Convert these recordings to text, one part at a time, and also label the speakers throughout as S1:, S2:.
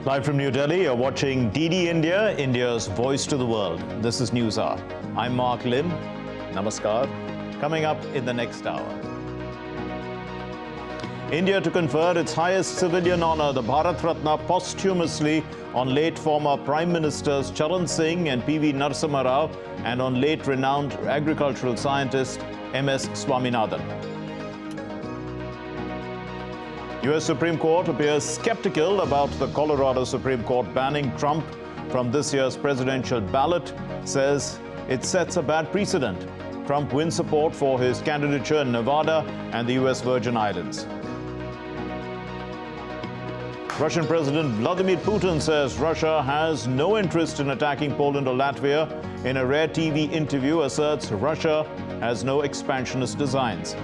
S1: Live from New Delhi, you're watching DD India, India's voice to the world. This is News Hour. I'm Mark Lim. Namaskar. Coming up in the next hour. India to confer its highest civilian honor, the Bharat Ratna, posthumously on late former Prime Ministers Charan Singh and P.V. Narasimha Rao and on late renowned agricultural scientist M.S. Swaminathan. U.S. Supreme Court appears skeptical about the Colorado Supreme Court banning Trump from this year's presidential ballot, says it sets a bad precedent. Trump wins support for his candidature in Nevada and the U.S. Virgin Islands. Russian President Vladimir Putin says Russia has no interest in attacking Poland or Latvia. In a rare TV interview, asserts Russia has no expansionist designs.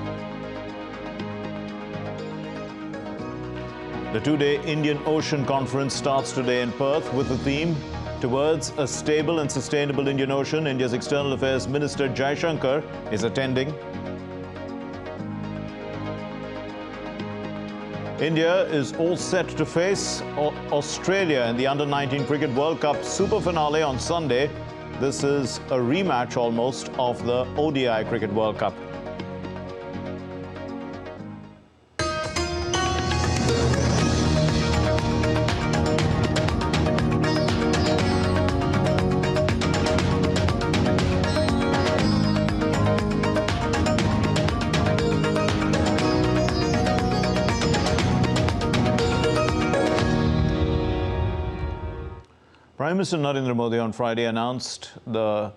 S1: The two-day Indian Ocean Conference starts today in Perth with the theme Towards a Stable and Sustainable Indian Ocean. India's External Affairs Minister Jai Shankar is attending. India is all set to face Australia in the Under-19 Cricket World Cup Super Finale on Sunday. This is a rematch almost of the ODI Cricket World Cup. Prime Minister Narendra Modi on Friday announced that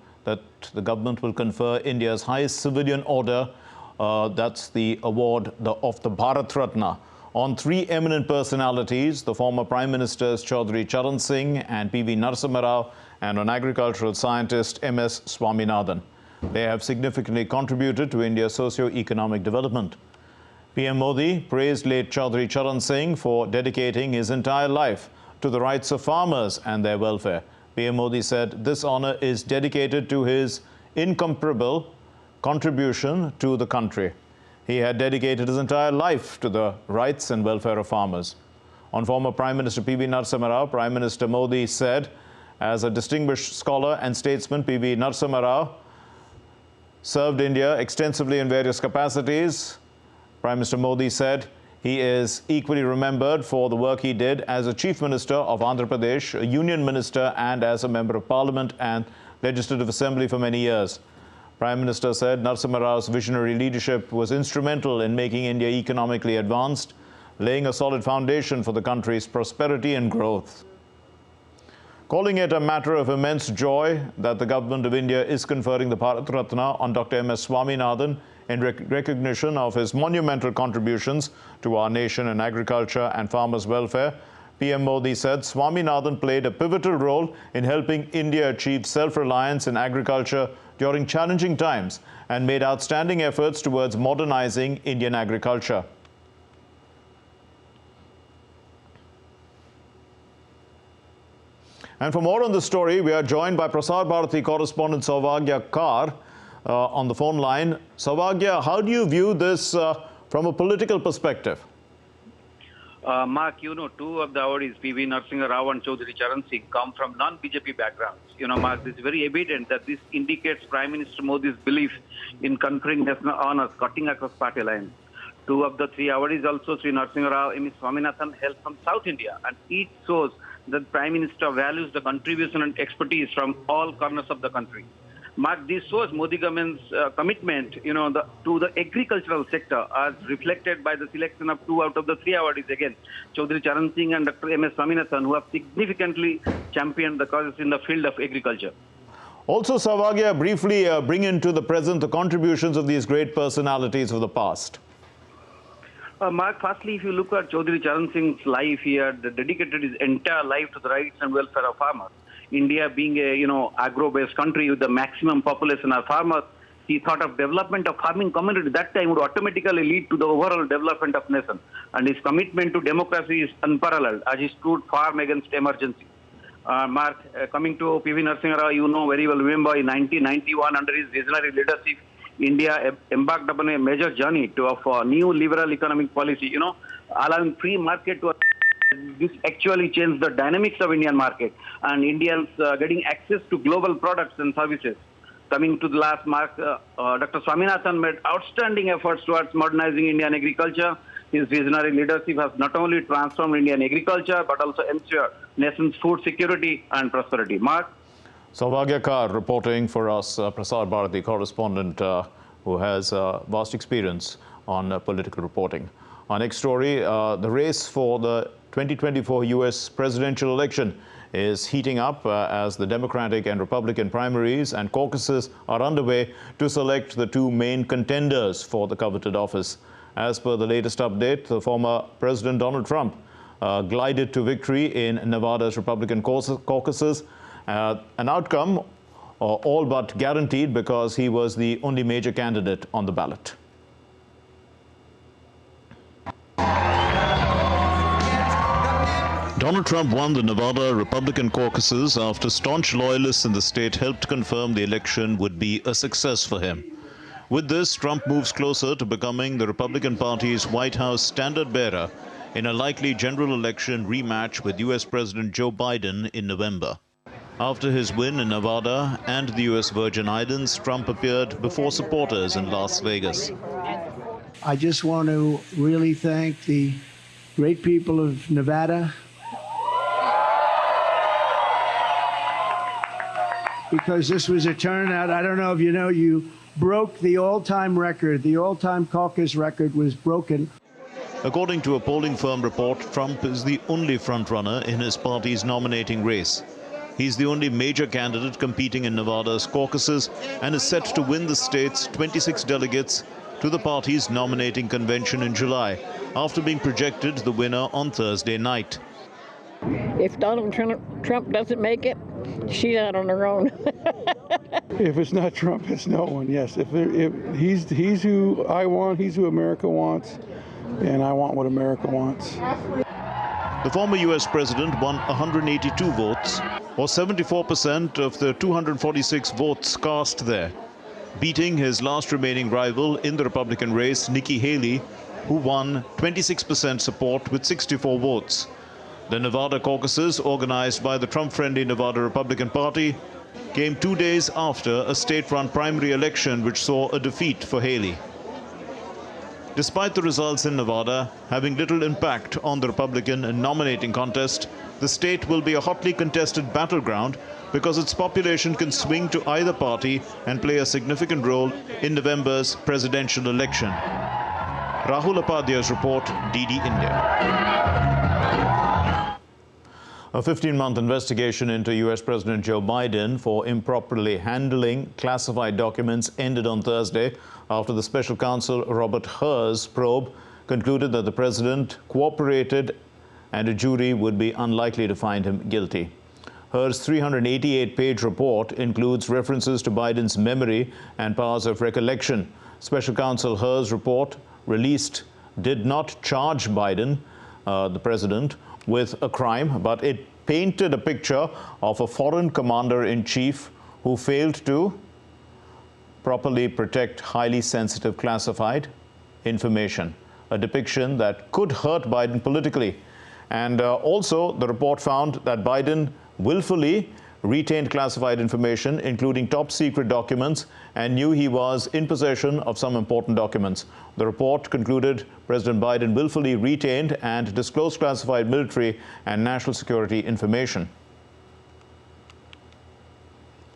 S1: the government will confer India's highest civilian order, that's the award of the Bharat Ratna, on three eminent personalities, the former Prime Ministers Chaudhry Charan Singh and P.V. Narasimha Rao, and on agricultural scientist M.S. Swaminathan. They have significantly contributed to India's socio-economic development. PM Modi praised late Chaudhry Charan Singh for dedicating his entire life to the rights of farmers and their welfare. PM Modi said this honor is dedicated to his incomparable contribution to the country. He had dedicated his entire life to the rights and welfare of farmers. On former Prime Minister P.V. Narasimha Rao, Prime Minister Modi said, as a distinguished scholar and statesman, P.V. Narasimha Rao served India extensively in various capacities. Prime Minister Modi said, he is equally remembered for the work he did as a Chief Minister of Andhra Pradesh, a Union Minister, and as a Member of Parliament and Legislative Assembly for many years. Prime Minister said Narasimha Rao's visionary leadership was instrumental in making India economically advanced, laying a solid foundation for the country's prosperity and growth. Calling it a matter of immense joy that the Government of India is conferring the Bharat Ratna on Dr. M.S. Swaminathan in recognition of his monumental contributions to our nation in agriculture and farmers' welfare, PM Modi said Swaminathan played a pivotal role in helping India achieve self-reliance in agriculture during challenging times and made outstanding efforts towards modernizing Indian agriculture. And for more on the story, we are joined by Prasar Bharati correspondent Saubhagya Kar on the phone line. Saubhagya, how do you view this from a political perspective?
S2: Mark, two of the awardees, P.V. Narasimha Rao and Chaudhry Charan Singh, come from non-BJP backgrounds. Mark, this is very evident that this indicates Prime Minister Modi's belief in conferring national honors, cutting across party lines. Two of the three awardees also, Sri Narasimha Rao, M.S. Swaminathan, hail from South India, and it shows that Prime Minister values the contribution and expertise from all corners of the country. Mark, this shows Modi government's commitment, to the agricultural sector, as reflected by the selection of two out of the three awardees again, Chaudhry Charan Singh and Dr. M.S. Swaminathan, who have significantly championed the causes in the field of agriculture.
S1: Also, Saubhagya, briefly bring into the present the contributions of these great personalities of the past.
S2: Mark, firstly, if you look at Chaudhry Charan Singh's life, he had dedicated his entire life to the rights and welfare of farmers. India being a, agro-based country with the maximum population of farmers, he thought of development of farming community that time would automatically lead to the overall development of nation. And his commitment to democracy is unparalleled as he stood firm against emergency. Mark, coming to P.V. Narasimha Rao, very well remember in 1991 under his visionary leadership, India embarked upon a major journey of new liberal economic policy, allowing free market to This actually changed the dynamics of Indian market and Indians getting access to global products and services. Coming to the last mark, Dr. Swaminathan made outstanding efforts towards modernizing Indian agriculture. His visionary leadership has not only transformed Indian agriculture, but also ensured nation's food security and prosperity. Mark?
S1: Saubhagyakar reporting for us, Prasar Bharati correspondent who has vast experience on political reporting. Our next story, the race for the 2024 U.S. presidential election is heating up as the Democratic and Republican primaries and caucuses are underway to select the two main contenders for the coveted office. As per the latest update, the former President Donald Trump glided to victory in Nevada's Republican caucuses, an outcome all but guaranteed because he was the only major candidate on the ballot. Donald Trump won the Nevada Republican caucuses after staunch loyalists in the state helped confirm the election would be a success for him. With this, Trump moves closer to becoming the Republican Party's White House standard-bearer in a likely general election rematch with U.S. President Joe Biden in November. After his win in Nevada and the U.S. Virgin Islands, Trump appeared before supporters in Las Vegas.
S3: I just want to really thank the great people of Nevada, because this was a turnout. I don't know if you know, you broke the all-time record. The all-time caucus record was broken.
S1: According to a polling firm report, Trump is the only frontrunner in his party's nominating race. He's the only major candidate competing in Nevada's caucuses and is set to win the state's 26 delegates to the party's nominating convention in July, after being projected the winner on Thursday night.
S4: If Donald Trump doesn't make it, she's out on her own.
S5: If it's not Trump, it's no one, yes. If he's who I want, he's who America wants, and I want what America wants.
S1: The former U.S. president won 182 votes, or 74% of the 246 votes cast there, beating his last remaining rival in the Republican race, Nikki Haley, who won 26% support with 64 votes. The Nevada caucuses, organized by the Trump-friendly Nevada Republican Party, came 2 days after a state-run primary election which saw a defeat for Haley. Despite the results in Nevada having little impact on the Republican nominating contest, the state will be a hotly contested battleground because its population can swing to either party and play a significant role in November's presidential election. Rahul Upadhyay's report, DD India. A 15-month investigation into U.S. President Joe Biden for improperly handling classified documents ended on Thursday after the special counsel Robert Hur's probe concluded that the president cooperated and a jury would be unlikely to find him guilty. Hur's 388-page report includes references to Biden's memory and powers of recollection. Special counsel Hur's report, released, did not charge Biden, the president, with a crime, but it painted a picture of a foreign commander-in-chief who failed to properly protect highly sensitive classified information, a depiction that could hurt Biden politically. And also, the report found that Biden willfully retained classified information, including top-secret documents, and knew he was in possession of some important documents. The report concluded President Biden willfully retained and disclosed classified military and national security information.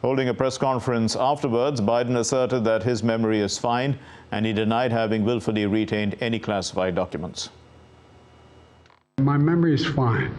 S1: Holding a press conference afterwards, Biden asserted that his memory is fine, and he denied having willfully retained any classified documents.
S6: My memory is fine.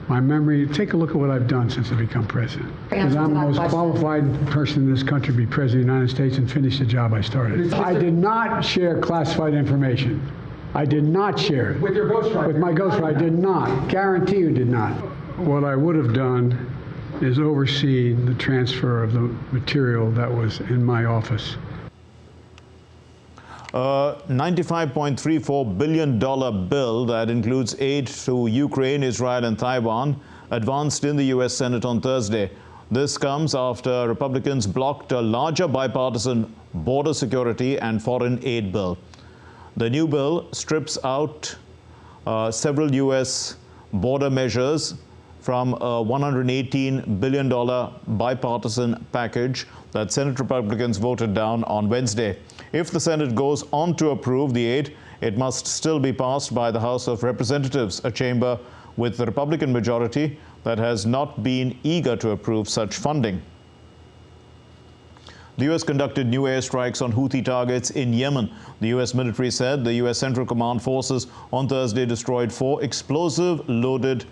S6: My memory, take a look at what I've done since I've become president. Because I'm the most qualified person in this country to be president of the United States and finish the job I started. I did not share classified information. I did not share it. With your ghostwriter? With my ghostwriter, I did not. Guarantee you did not. What I would have done is oversee the transfer of the material that was in my office.
S1: A $95.34 billion bill that includes aid to Ukraine, Israel and Taiwan advanced in the U.S. Senate on Thursday. This comes after Republicans blocked a larger bipartisan border security and foreign aid bill. The new bill strips out several U.S. border measures from a $118 billion bipartisan package that Senate Republicans voted down on Wednesday. If the Senate goes on to approve the aid, it must still be passed by the House of Representatives, a chamber with the Republican majority that has not been eager to approve such funding. The U.S. conducted new airstrikes on Houthi targets in Yemen. The U.S. military said the U.S. Central Command forces on Thursday destroyed 4 explosive-loaded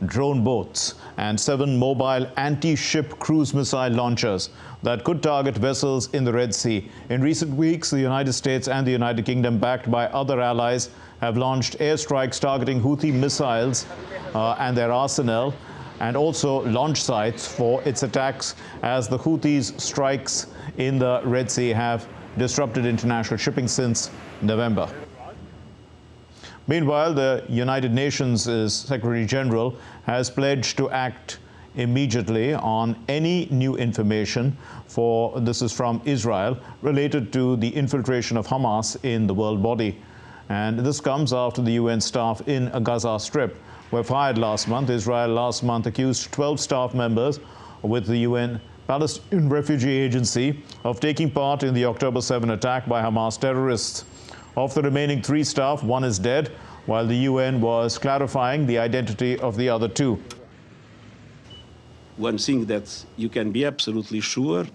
S1: drone boats and 7 mobile anti-ship cruise missile launchers that could target vessels in the Red Sea. In recent weeks, the United States and the United Kingdom, backed by other allies, have launched airstrikes targeting Houthi missiles and their arsenal, and also launch sites for its attacks, as the Houthis' strikes in the Red Sea have disrupted international shipping since November. Meanwhile, the United Nations' Secretary General has pledged to act immediately on any new information this is from Israel, related to the infiltration of Hamas in the world body. And this comes after the UN staff in Gaza Strip were fired last month. Israel last month accused 12 staff members with the UN Palestinian Refugee Agency of taking part in the October 7 attack by Hamas terrorists. Of the remaining 3 staff, 1 is dead, while the UN was clarifying the identity of the other 2.
S7: One thing that you can be absolutely sure,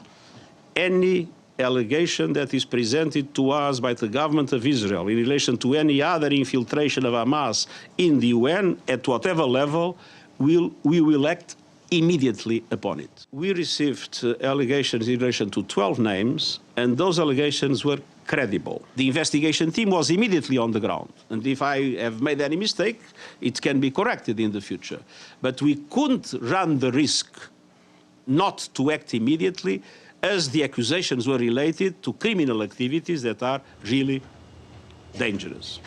S7: any allegation that is presented to us by the government of Israel in relation to any other infiltration of Hamas in the UN, at whatever level, we will act immediately upon it. We received allegations in relation to 12 names, and those allegations were credible. The investigation team was immediately on the ground, and if I have made any mistake, it can be corrected in the future. But we couldn't run the risk not to act immediately, as the accusations were related to criminal activities that are really dangerous.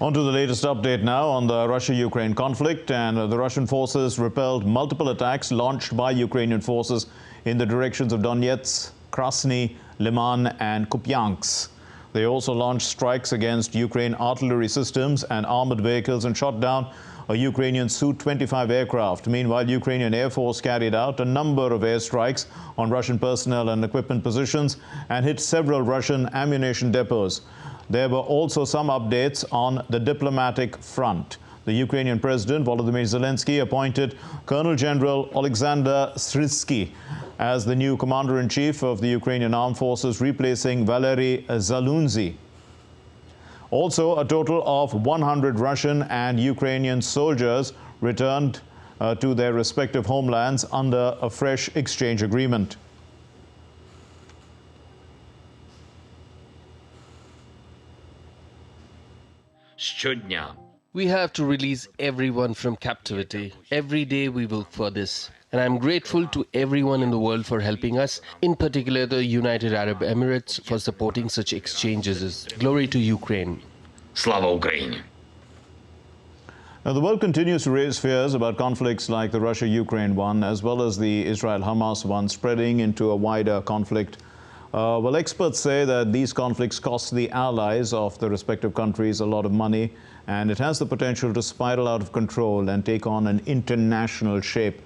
S1: On to the latest update now on the Russia-Ukraine conflict, and the Russian forces repelled multiple attacks launched by Ukrainian forces in the directions of Donetsk, Krasny, Liman and Kupiansk. They also launched strikes against Ukraine artillery systems and armored vehicles and shot down a Ukrainian Su-25 aircraft. Meanwhile, Ukrainian Air Force carried out a number of airstrikes on Russian personnel and equipment positions and hit several Russian ammunition depots. There were also some updates on the diplomatic front. The Ukrainian President Volodymyr Zelensky appointed Colonel General Alexander Sritsky as the new Commander-in-Chief of the Ukrainian Armed Forces, replacing Valery Zaluzny. Also, a total of 100 Russian and Ukrainian soldiers returned to their respective homelands under a fresh exchange agreement.
S8: We have to release everyone from captivity. Every day we work for this. And I'm grateful to everyone in the world for helping us, in particular the United Arab Emirates for supporting such exchanges. Glory to Ukraine.
S9: Slava Ukraini.
S1: Now, the world continues to raise fears about conflicts like the Russia-Ukraine one, as well as the Israel-Hamas one, spreading into a wider conflict. Well, experts say that these conflicts cost the allies of the respective countries a lot of money, and it has the potential to spiral out of control and take on an international shape.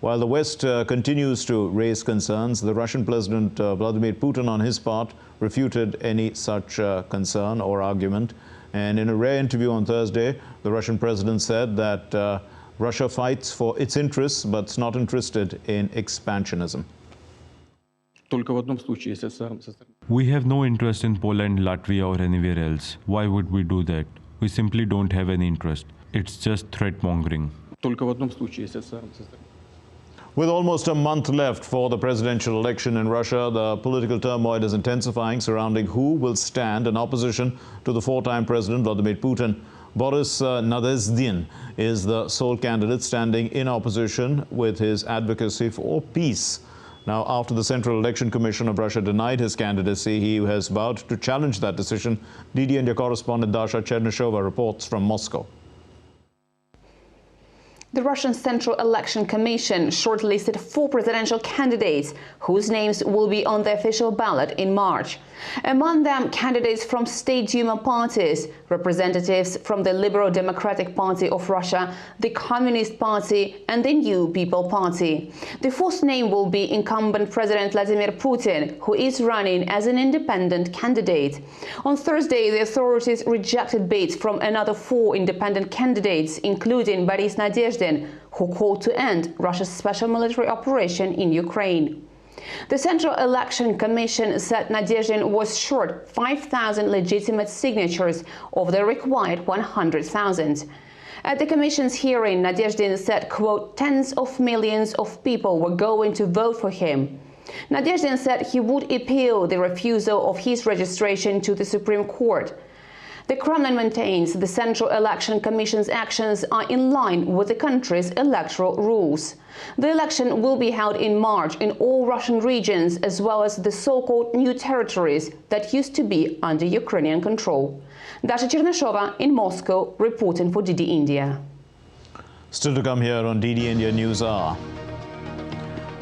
S1: While the West continues to raise concerns, the Russian President Vladimir Putin, on his part, refuted any such concern or argument. And in a rare interview on Thursday, the Russian president said that Russia fights for its interests, but is not interested in expansionism.
S10: We have no interest in Poland, Latvia or anywhere else. Why would we do that? We simply don't have any interest. It's just threat-mongering.
S1: With almost a month left for the presidential election in Russia, the political turmoil is intensifying surrounding who will stand in opposition to the 4-time President Vladimir Putin. Boris Nadezhdin is the sole candidate standing in opposition with his advocacy for peace. Now, after the Central Election Commission of Russia denied his candidacy, he has vowed to challenge that decision. DD India correspondent Dasha Chernyshova reports from Moscow.
S11: The Russian Central Election Commission shortlisted 4 presidential candidates whose names will be on the official ballot in March. Among them, candidates from State Duma parties, representatives from the Liberal Democratic Party of Russia, the Communist Party and the New People Party. The fourth name will be incumbent President Vladimir Putin, who is running as an independent candidate. On Thursday, the authorities rejected bids from another 4 independent candidates, including Boris Nadezhdin, who called to end Russia's special military operation in Ukraine. The Central Election Commission said Nadezhdin was short 5,000 legitimate signatures of the required 100,000. At the Commission's hearing, Nadezhdin said, quote, tens of millions of people were going to vote for him. Nadezhdin said he would appeal the refusal of his registration to the Supreme Court. The Kremlin maintains the Central Election Commission's actions are in line with the country's electoral rules. The election will be held in March in all Russian regions, as well as the so-called new territories that used to be under Ukrainian control. Dasha Cherneshova in Moscow, reporting for DD India.
S1: Still to come here on DD India News Hour.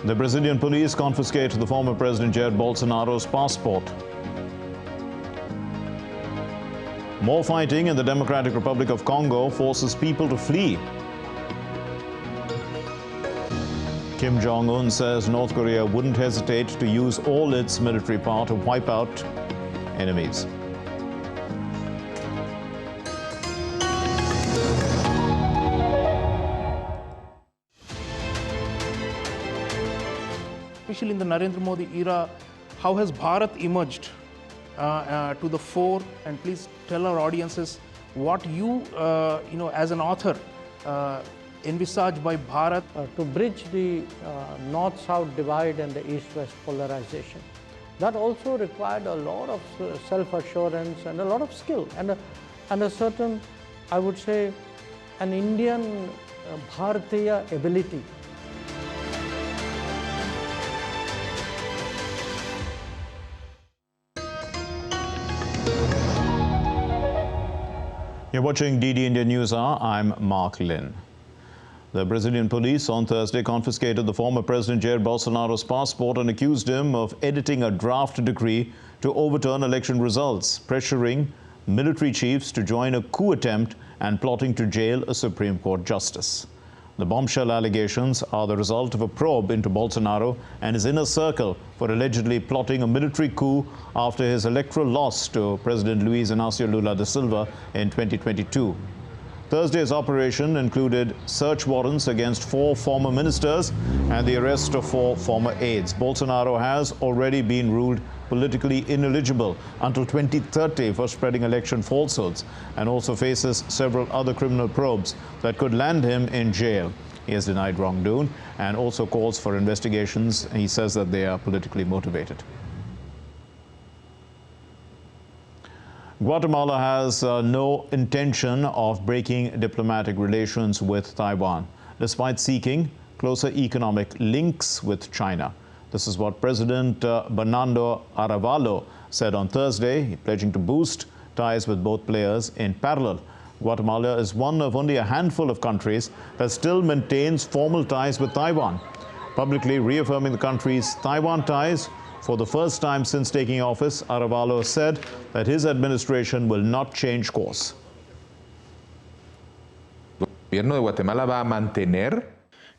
S1: The Brazilian police confiscate the former President Jair Bolsonaro's passport. More fighting in the Democratic Republic of Congo forces people to flee. Kim Jong-un says North Korea wouldn't hesitate to use all its military power to wipe out enemies.
S9: Especially in the Narendra Modi era, how has Bharat emerged to the fore? And please tell our audiences what you, as an author, envisaged by Bharat.
S12: To bridge the north-south divide and the east-west polarization. That also required a lot of self-assurance and a lot of skill and a certain, I would say, an Indian Bharatiya ability.
S1: You're watching DD India News Hour. I'm Mark Lynn. The Brazilian police on Thursday confiscated the former President Jair Bolsonaro's passport and accused him of editing a draft decree to overturn election results, pressuring military chiefs to join a coup attempt and plotting to jail a Supreme Court justice. The bombshell allegations are the result of a probe into Bolsonaro and his inner circle for allegedly plotting a military coup after his electoral loss to President Luiz Inácio Lula da Silva in 2022. Thursday's operation included search warrants against 4 former ministers and the arrest of 4 former aides. Bolsonaro has already been ruled politically ineligible until 2030 for spreading election falsehoods and also faces several other criminal probes that could land him in jail. He has denied wrongdoing and also calls for investigations. He says that they are politically motivated. Guatemala has no intention of breaking diplomatic relations with Taiwan, despite seeking closer economic links with China. This is what President Bernardo Arevalo said on Thursday, pledging to boost ties with both players in parallel. Guatemala is one of only a handful of countries that still maintains formal ties with Taiwan, publicly reaffirming the country's Taiwan ties. For the first time since taking office, Arevalo said that his administration will not change course.
S13: El gobierno de Guatemala va a mantener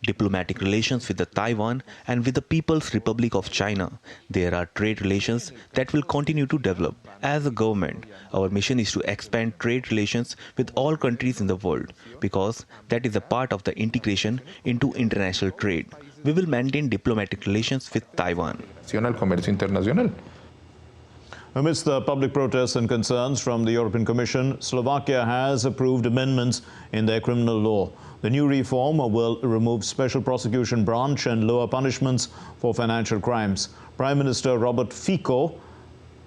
S14: diplomatic relations with the Taiwan and with the People's Republic of China. There are trade relations that will continue to develop. As a government, our mission is to expand trade relations with all countries in the world because that is a part of the integration into international trade. We will maintain diplomatic relations with Taiwan.
S1: Amidst the public protests and concerns from the European Commission, Slovakia has approved amendments in their criminal law. The new reform will remove special prosecution branch and lower punishments for financial crimes. Prime Minister Robert Fico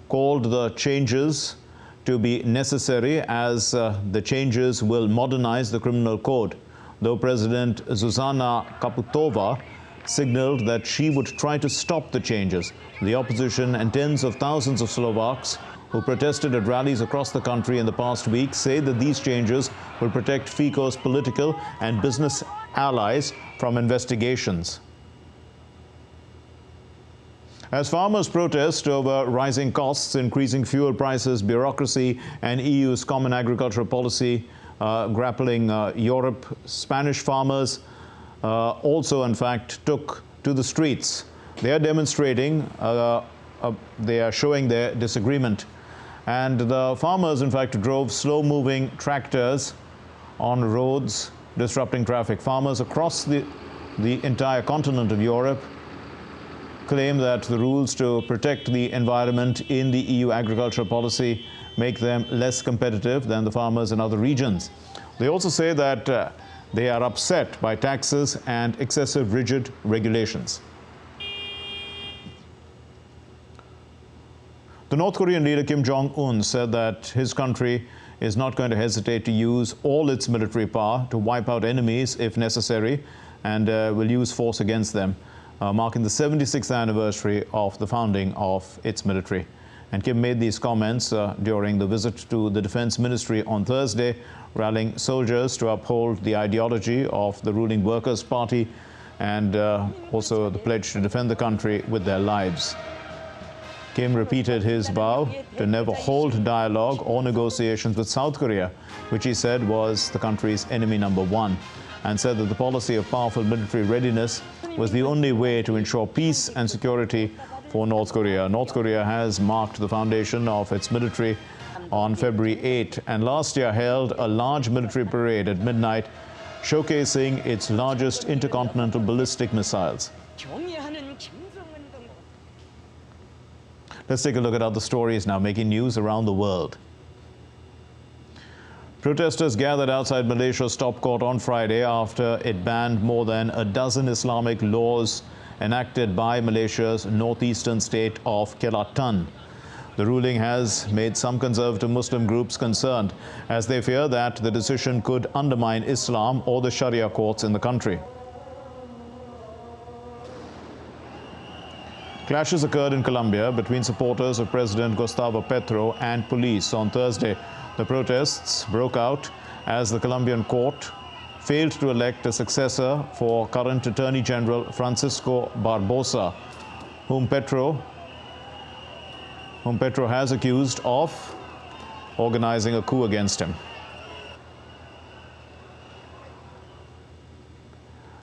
S1: called the changes to be necessary as the changes will modernize the criminal code. Though President Zuzana Kaputova signaled that she would try to stop the changes, the opposition and tens of thousands of Slovaks who protested at rallies across the country in the past week say that these changes will protect Fico's political and business allies from investigations. As farmers protest over rising costs, increasing fuel prices, bureaucracy, and EU's common agricultural policy grappling Europe, Spanish farmers also, in fact, took to the streets. They are demonstrating, they are showing their disagreement. And the farmers, in fact, drove slow-moving tractors on roads, disrupting traffic. Farmers across the entire continent of Europe claim that the rules to protect the environment in the EU agricultural policy make them less competitive than the farmers in other regions. They also say that they are upset by taxes and excessive rigid regulations. The North Korean leader Kim Jong-un said that his country is not going to hesitate to use all its military power to wipe out enemies if necessary, and will use force against them, marking the 76th anniversary of the founding of its military. And Kim made these comments during the visit to the Defense Ministry on Thursday, rallying soldiers to uphold the ideology of the ruling Workers' Party and also the pledge to defend the country with their lives. Kim repeated his vow to never hold dialogue or negotiations with South Korea, which he said was the country's enemy number one, and said that the policy of powerful military readiness was the only way to ensure peace and security for North Korea. North Korea has marked the foundation of its military on February 8 and last year held a large military parade at midnight showcasing its largest intercontinental ballistic missiles. Let's take a look at other stories now making news around the world. Protesters gathered outside Malaysia's top court on Friday after it banned more than a dozen Islamic laws enacted by Malaysia's northeastern state of Kelantan. The ruling has made some conservative Muslim groups concerned, as they fear that the decision could undermine Islam or the Sharia courts in the country. Clashes occurred in Colombia between supporters of President Gustavo Petro and police on Thursday. The protests broke out as the Colombian court failed to elect a successor for current Attorney General Francisco Barbosa, whom Petro has accused of organizing a coup against him.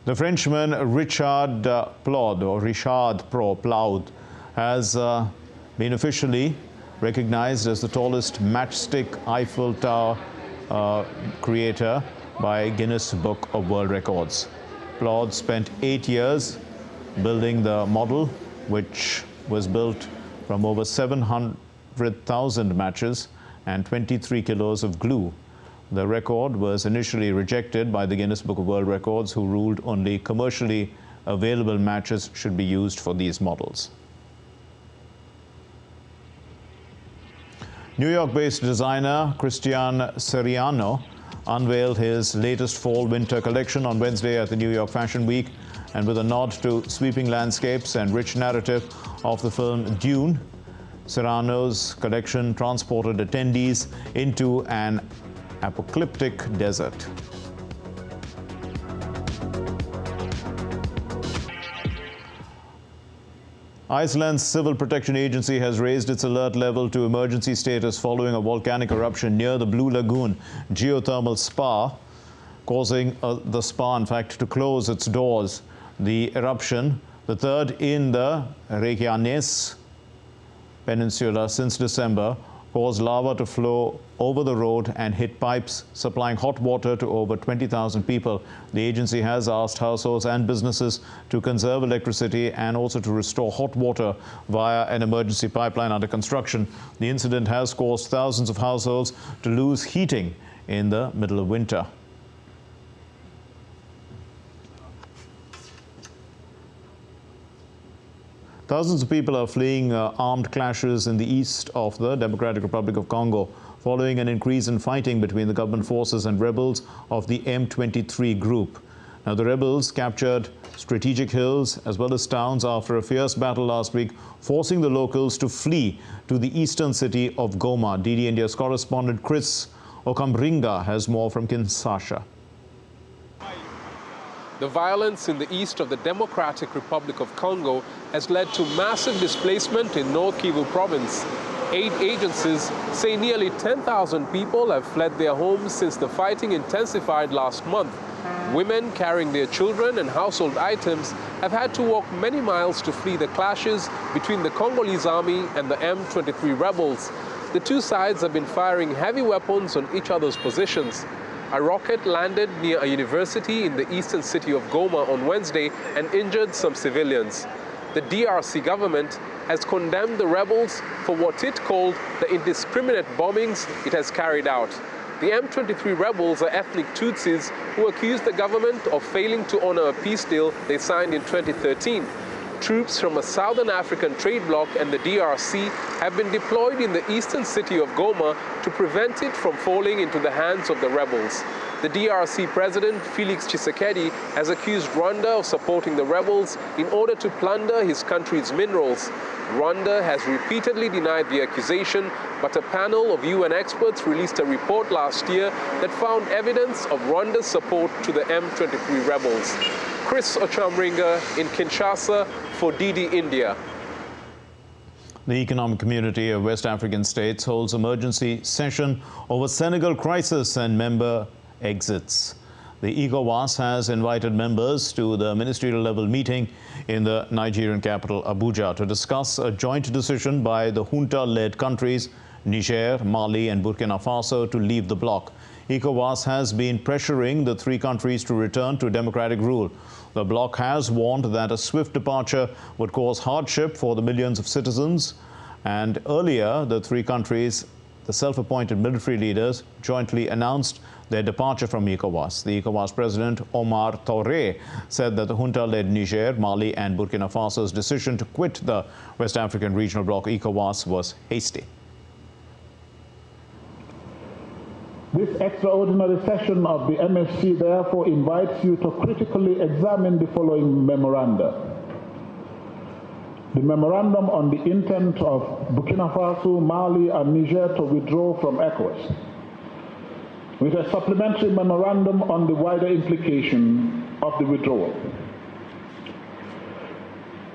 S1: The Frenchman Richard Plaud has been officially recognized as the tallest matchstick Eiffel Tower creator by Guinness Book of World Records. Plaud spent 8 years building the model, which was built from over 700,000 matches and 23 kilos of glue. The record was initially rejected by the Guinness Book of World Records, who ruled only commercially available matches should be used for these models. New York-based designer Christian Siriano unveiled his latest fall-winter collection on Wednesday at the New York Fashion Week, and with a nod to sweeping landscapes and rich narrative of the film Dune, Siriano's collection transported attendees into an apocalyptic desert. Iceland's Civil Protection Agency has raised its alert level to emergency status following a volcanic eruption near the Blue Lagoon geothermal spa, causing the spa, in fact, to close its doors. The eruption, the third in the Reykjanes Peninsula since December, caused lava to flow over the road and hit pipes supplying hot water to over 20,000 people. The agency has asked households and businesses to conserve electricity and also to restore hot water via an emergency pipeline under construction. The incident has caused thousands of households to lose heating in the middle of winter. Thousands of people are fleeing armed clashes in the east of the Democratic Republic of Congo, following an increase in fighting between the government forces and rebels of the M23 group. Now, the rebels captured strategic hills as well as towns after a fierce battle last week, forcing the locals to flee to the eastern city of Goma. DD India's correspondent Chris Okambringa has more from Kinshasa.
S15: The violence in the east of the Democratic Republic of Congo has led to massive displacement in North Kivu province. Aid agencies say nearly 10,000 people have fled their homes since the fighting intensified last month. Women carrying their children and household items have had to walk many miles to flee the clashes between the Congolese army and the M23 rebels. The two sides have been firing heavy weapons on each other's positions. A rocket landed near a university in the eastern city of Goma on Wednesday and injured some civilians. The DRC government has condemned the rebels for what it called the indiscriminate bombings it has carried out. The M23 rebels are ethnic Tutsis who accuse the government of failing to honor a peace deal they signed in 2013. Troops from a southern African trade bloc and the DRC have been deployed in the eastern city of Goma to prevent it from falling into the hands of the rebels. The DRC president, Felix Tshisekedi, has accused Rwanda of supporting the rebels in order to plunder his country's minerals. Rwanda has repeatedly denied the accusation, but a panel of UN experts released a report last year that found evidence of Rwanda's support to the M23 rebels. Chris Ochamringa in Kinshasa for DD India.
S1: The Economic Community of West African States holds emergency session over Senegal crisis and member exits. The ECOWAS has invited members to the ministerial level meeting in the Nigerian capital Abuja to discuss a joint decision by the junta-led countries Niger, Mali and Burkina Faso to leave the bloc. ECOWAS has been pressuring the three countries to return to democratic rule. The bloc has warned that a swift departure would cause hardship for the millions of citizens. And earlier, the three countries, the self-appointed military leaders, jointly announced their departure from ECOWAS. The ECOWAS president, Omar Touré, said that the junta-led Niger, Mali and Burkina Faso's decision to quit the West African regional bloc ECOWAS was hasty.
S16: This extraordinary session of the MSC therefore invites you to critically examine the following memoranda. The memorandum on the intent of Burkina Faso, Mali and Niger to withdraw from ECOWAS, with a supplementary memorandum on the wider implication of the withdrawal.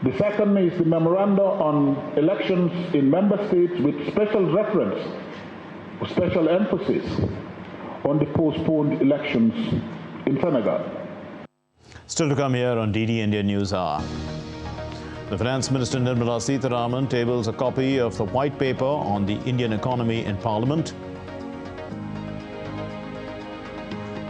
S16: The second is the memorandum on elections in member states with special reference, special emphasis on the postponed elections in Senegal.
S1: Still to come here on DD India News Hour. The Finance Minister Nirmala Sitharaman tables a copy of the white paper on the Indian economy in Parliament.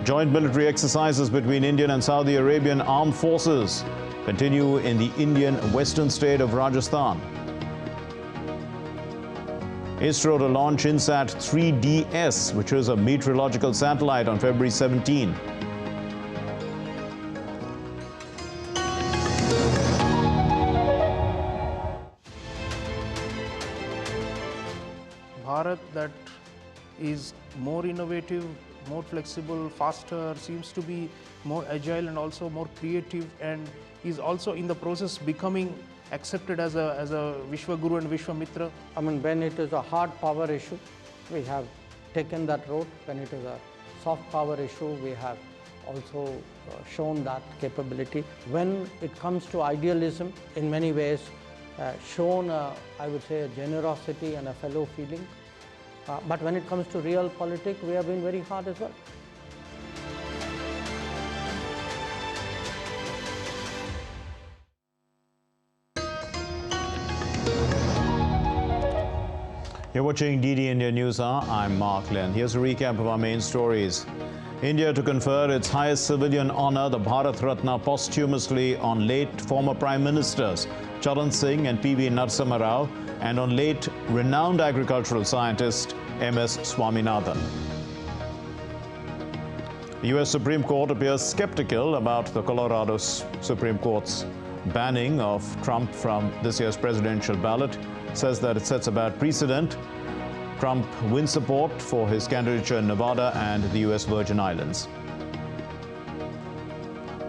S1: Joint military exercises between Indian and Saudi Arabian armed forces continue in the Indian western state of Rajasthan. ISRO to launch INSAT 3DS, which is a meteorological satellite, on February 17.
S9: Bharat that is more innovative, more flexible, faster, seems to be more agile and also more creative, and is also in the process becoming accepted as a Vishwaguru and Vishwamitra.
S12: I mean, when it is a hard power issue, we have taken that road. When it is a soft power issue, we have also shown that capability. When it comes to idealism, in many ways, shown, I would say, a generosity and a fellow feeling. But when it comes to real politics, we have been very hard as well.
S1: You're watching DD India News Hour. I'm Mark Lynn. Here's a recap of our main stories. India to confer its highest civilian honor, the Bharat Ratna, posthumously on late former Prime Ministers Charan Singh and P.V. Narasimha Rao, and on late renowned agricultural scientist M.S. Swaminathan. The U.S. Supreme Court appears skeptical about the Colorado Supreme Court's banning of Trump from this year's presidential ballot. Says that it sets a bad precedent. Trump wins support for his candidature in Nevada and the U.S. Virgin Islands.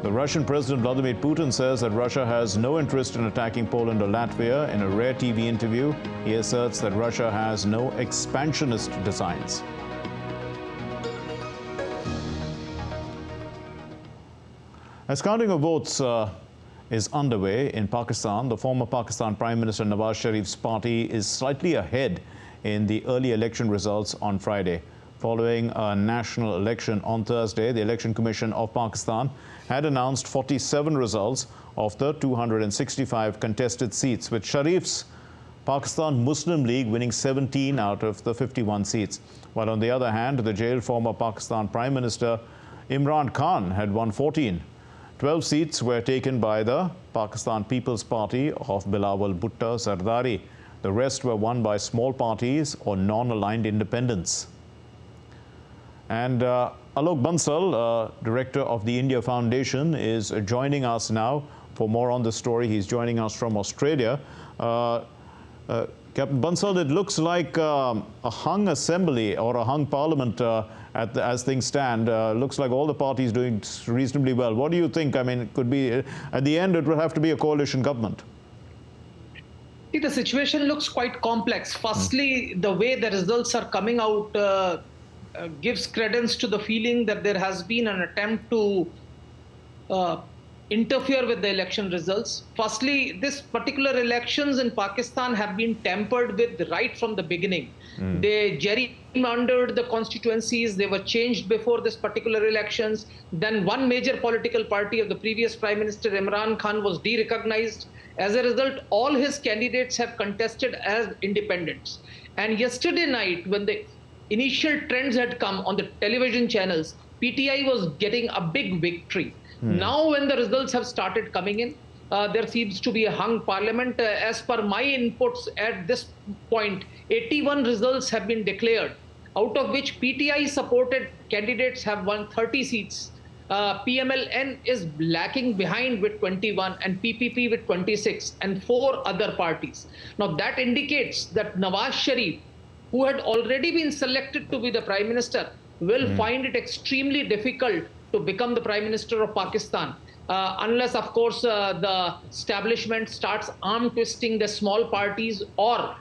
S1: The Russian President Vladimir Putin says that Russia has no interest in attacking Poland or Latvia. In a rare TV interview, he asserts that Russia has no expansionist designs. As counting of votes is underway in Pakistan, the former Pakistan Prime Minister Nawaz Sharif's party is slightly ahead in the early election results on Friday. Following a national election on Thursday, the Election Commission of Pakistan had announced 47 results of the 265 contested seats, with Sharif's Pakistan Muslim League winning 17 out of the 51 seats. While on the other hand, the jailed former Pakistan Prime Minister Imran Khan had won 14. 12 seats were taken by the Pakistan People's Party of Bilawal Bhutto Zardari. The rest were won by small parties or non-aligned independents. And Alok Bansal, director of the India Foundation, is joining us now for more on the story. He's joining us from Australia. Captain Bansal, it looks like a hung assembly or a hung parliament as things stand. Looks like all the parties doing reasonably well. What do you think? I mean, it could be, at the end, it will have to be a coalition government.
S17: See, the situation looks quite complex. Firstly, the way the results are coming out gives credence to the feeling that there has been an attempt to interfere with the election results. Firstly, this particular elections in Pakistan have been tampered with right from the beginning. They gerrymandered the constituencies. They were changed before this particular elections. Then one major political party of the previous Prime Minister Imran Khan was de-recognized. As a result, all his candidates have contested as independents. And yesterday night, when the initial trends had come on the television channels, PTI was getting a big victory. Now when the results have started coming in, there seems to be a hung parliament. As per my inputs at this point, 81 results have been declared, out of which PTI supported candidates have won 30 seats. PMLN is lacking behind with 21 and PPP with 26 and 4 other parties. Now that indicates that Nawaz Sharif, who had already been selected to be the Prime Minister, will find it extremely difficult to become the Prime Minister of Pakistan, unless, of course, the establishment starts arm twisting the small parties, or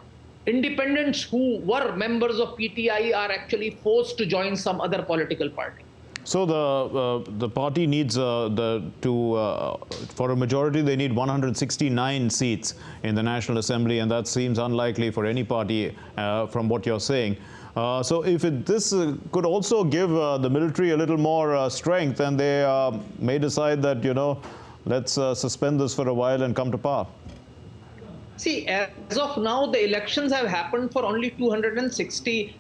S17: independents who were members of PTI are actually forced to join some other political party.
S1: So the party needs for a majority they need 169 seats in the National Assembly, and that seems unlikely for any party from what you're saying. So if this could also give the military a little more strength, and they may decide that, you know, let's suspend this for a while and come to power.
S17: See, as of now, the elections have happened for only 266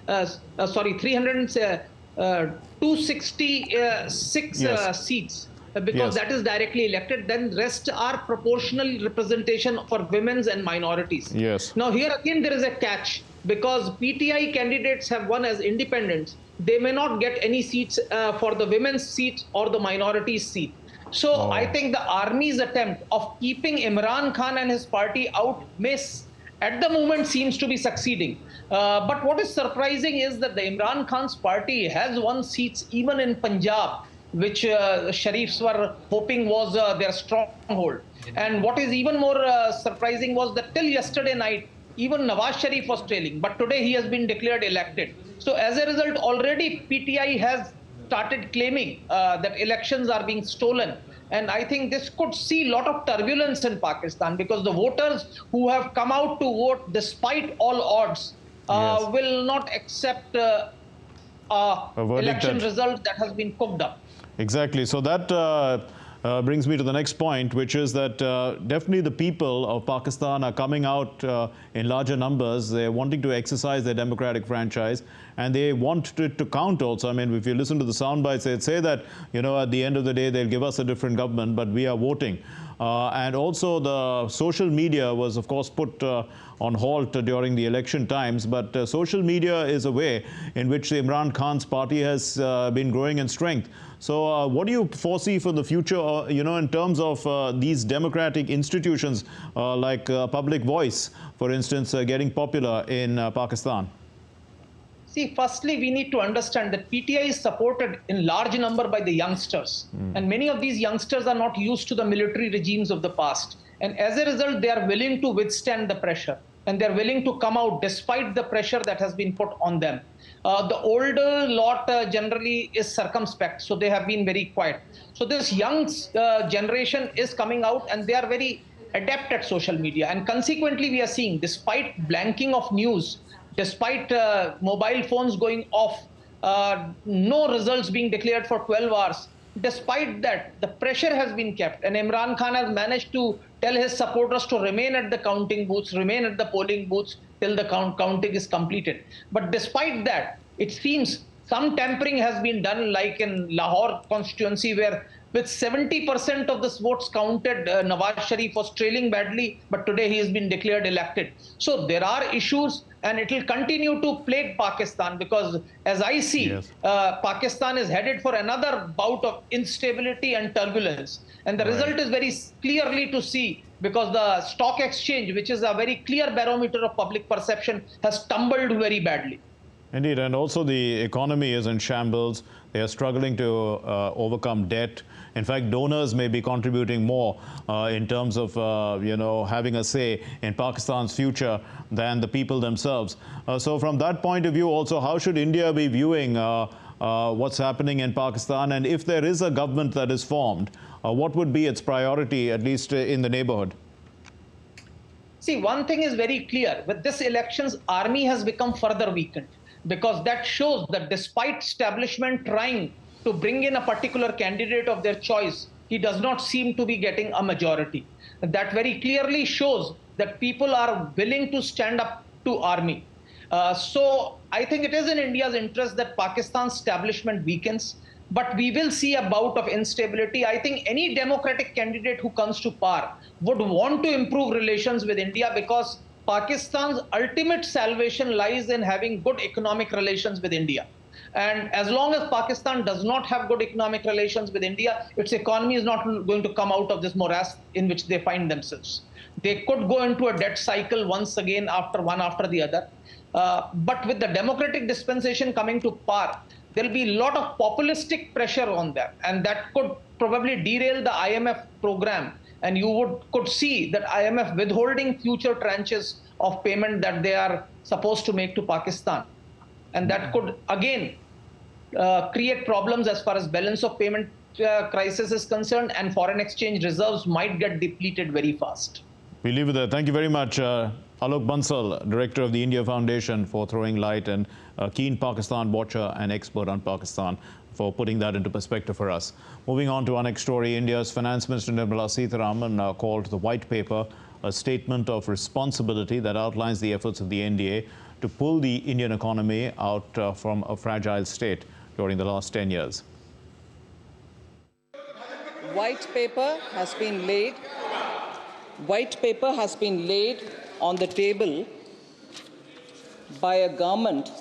S17: seats, because that is directly elected. Then rest are proportional representation for women's and minorities.
S1: Yes.
S17: Now here again there is a catch, because PTI candidates have won as independents. They may not get any seats for the women's seat or the minorities seat. So I think the army's attempt of keeping Imran Khan and his party out at the moment seems to be succeeding. But what is surprising is that the Imran Khan's party has won seats even in Punjab, which Sharifs were hoping was their stronghold. And what is even more surprising was that till yesterday night, even Nawaz Sharif was trailing, but today he has been declared elected. So as a result, already PTI has started claiming that elections are being stolen. And I think this could see a lot of turbulence in Pakistan, because the voters who have come out to vote despite all odds will not accept election result that has been cooked up.
S1: Exactly. So that brings me to the next point, which is that definitely the people of Pakistan are coming out in larger numbers. They're wanting to exercise their democratic franchise, and they want it to count also. I mean, if you listen to the sound bites, they'd say that, you know, at the end of the day, they'll give us a different government, but we are voting. And also the social media was, of course, put on halt during the election times. But social media is a way in which the Imran Khan's party has been growing in strength. So what do you foresee for the future, you know, in terms of these democratic institutions like Public Voice, for instance, getting popular in Pakistan?
S17: See, firstly, we need to understand that PTI is supported in large number by the youngsters. And many of these youngsters are not used to the military regimes of the past. And as a result, they are willing to withstand the pressure. and they're willing to come out despite the pressure that has been put on them. The older lot generally is circumspect, so they have been very quiet. So this young generation is coming out, and they are very adept at social media. And consequently, we are seeing, despite blanking of news, despite mobile phones going off, no results being declared for 12 hours, despite that, the pressure has been kept, and Imran Khan has managed to tell his supporters to remain at the counting booths, remain at the polling booths till the counting is completed. But despite that, it seems some tampering has been done, like in Lahore constituency, where with 70% of the votes counted, Nawaz Sharif was trailing badly, but today he has been declared elected. So there are issues, and it will continue to plague Pakistan, because as I see, Pakistan is headed for another bout of instability and turbulence. And the result is very clearly to see, because the stock exchange, which is a very clear barometer of public perception, has tumbled very badly.
S1: Indeed, and also the economy is in shambles. They are struggling to overcome debt. In fact, donors may be contributing more in terms of, having a say in Pakistan's future than the people themselves. So from that point of view also, how should India be viewing what's happening in Pakistan? And if there is a government that is formed, what would be its priority, at least in the neighborhood?
S17: See, one thing is very clear. With this elections, army has become further weakened, because that shows that despite establishment trying to bring in a particular candidate of their choice, he does not seem to be getting a majority. That very clearly shows that people are willing to stand up to army. So I think it is in India's interest that Pakistan's establishment weakens, but we will see a bout of instability. I think any democratic candidate who comes to power would want to improve relations with India, because Pakistan's ultimate salvation lies in having good economic relations with India. And as long as Pakistan does not have good economic relations with India, its economy is not going to come out of this morass in which they find themselves. They could go into a debt cycle once again, one after the other. But with the democratic dispensation coming to power, there will be a lot of populistic pressure on them, and that could probably derail the IMF program. And you could see that IMF withholding future tranches of payment that they are supposed to make to Pakistan. And that could, again, create problems as far as balance of payment crisis is concerned, and foreign exchange reserves might get depleted very fast.
S1: We leave it there. Thank you very much, Alok Bansal, Director of the India Foundation, for throwing light, and a keen Pakistan watcher and expert on Pakistan, for putting that into perspective for us. Moving on to our next story, India's Finance Minister Nirmala Sitharaman called the White Paper a statement of responsibility that outlines the efforts of the NDA to pull the Indian economy out from a fragile state during the last 10 years.
S18: White paper has been laid on the table by a government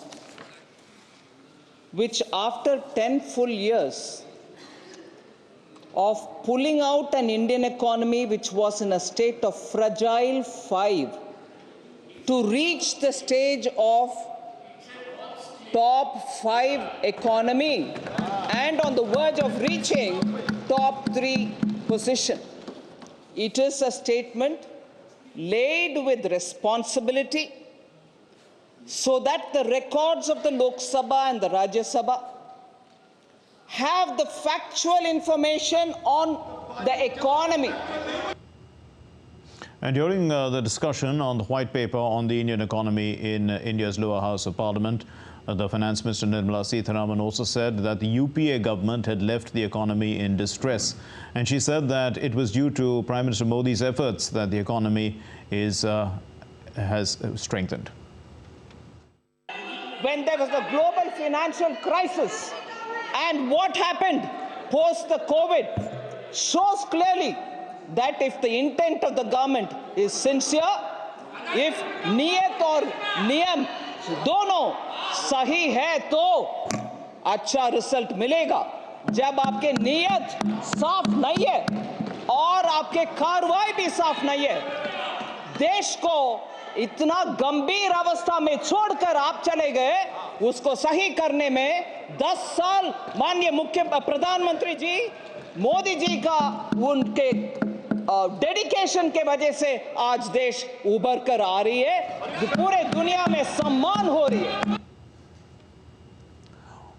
S18: which, after 10 full years of pulling out an Indian economy which was in a state of fragile 5 to reach the stage of top 5 economy and on the verge of reaching top 3 position. It is a statement laid with responsibility, so that the records of the Lok Sabha and the Rajya Sabha have the factual information on the economy.
S1: And during the discussion on the White Paper on the Indian economy in India's lower house of parliament, the Finance Minister Nirmala Sitharaman also said that the UPA government had left the economy in distress. And she said that it was due to Prime Minister Modi's efforts that the economy has strengthened.
S18: When there was a global financial crisis, and what happened post the COVID shows clearly that if the intent of the government is sincere, if niyat और नियम दोनों सही है तो अच्छा result मिलेगा. जब आपके नियत साफ नहीं है और आपके कार्रवाई भी साफ नहीं है, देश को इतना गंभीर अवस्था में छोड़कर आप चले गए, उसको सही करने में 10 साल माननीय प्रधानमंत्री जी मोदी जी का उनके डेडिकेशन के वजह से आज देश उभर कर आ रही है, पूरे दुनिया में सम्मान हो रही है.